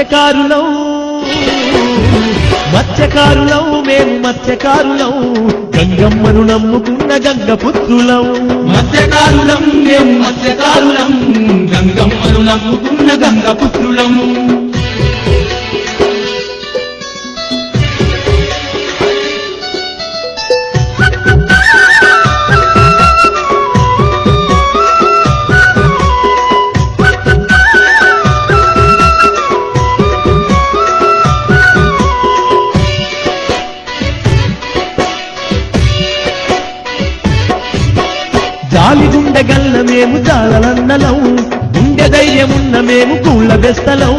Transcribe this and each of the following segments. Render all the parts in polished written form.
మత్స్యకారులం మత్స్యకారులం మేము మత్స్యకారులం గంగమ్మను నమ్ముకున్న గంగపుత్రులం మత్స్యకారులం మేము మత్స్యకారులం గంగమ్మను నమ్ముకున్న గంగపుత్రులం జాలి గుండెగల్ల మేము జాలలన్నలం గుండె ధైర్యమున్న మేము కూళ్ళ బెస్తలం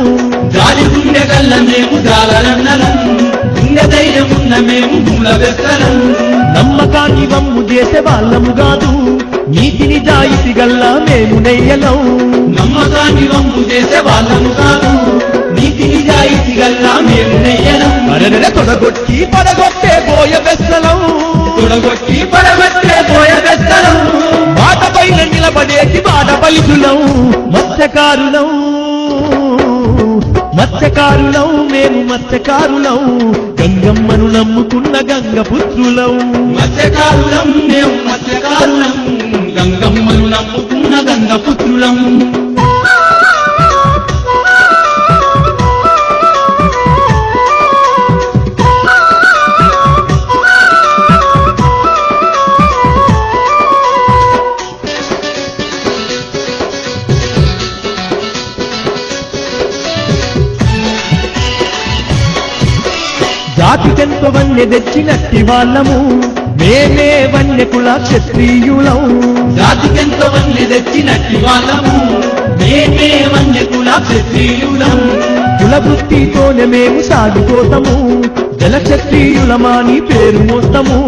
జాలి గుండెగల్ల మేము జాలలన్నలం గుండె ధైర్యమున్న మేము మూల బెస్తలం నమ్మకాన్ని వమ్ము చేసే వాళ్ళము కాదు నీతి నిజాయితీ గల్లా మేము నెయ్యలం నమ్మకాన్ని వమ్ము చేసే వాళ్ళము కాదు నీతి నిజాయితీ గల్లా మేము నెయ్యలం అరగడ తొడగొట్టి పడగొట్టే పోయ బెస్తలం తొడగొట్టి పడగొట్టే పోయ బెస్తలం మాట పైన నిలబడేటి మాట పైసులం మత్స్యకారులం మత్స్యకారులం మేము మత్స్యకారులం గంగమ్మను నమ్ముకున్న గంగపుత్రులం మత్స్యకారులం మేము మత్స్యకారులం గంగమ్మను నమ్ముకున్న గంగపుత్రులం జాతికెంతో వన్య తెచ్చినట్టి వాళ్ళము మేమే వన్యకుల క్షత్రియులం జాతికెంతో వన్య తెచ్చినట్టి వాళ్ళము మేమే వన్యకుల క్షత్రియులం కుల వృత్తితోనే మేము సాగిపోతాము జల క్షత్రియులమాని పేరు మోస్తాము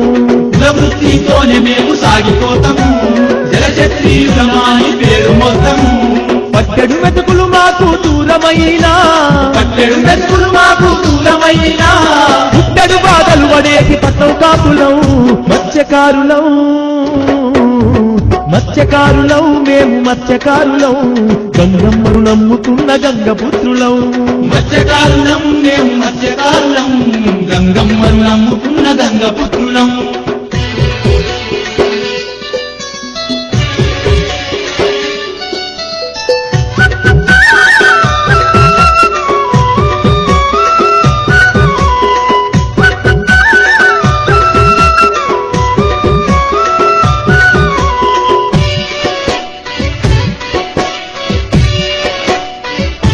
కుల వృత్తితోనే మేము సాగిపోతాము జల క్షత్రియులమాని పేరు మోస్తాము పట్టెడు మెతుకులు మాకు దూరమైనా పట్టెడు మెతుకులు మాకు దూరమైనా పుట్టెడు బాధలు పడేసి పట్టం కాపులం మత్స్యకారులం మత్స్యకారులం మేము మత్స్యకారులం గంగమ్మను నమ్ముకున్న గంగపుత్రులం మత్స్యకారులం మేము మత్స్యకారులం గంగమ్మను నమ్ముకున్న గంగపుత్రులం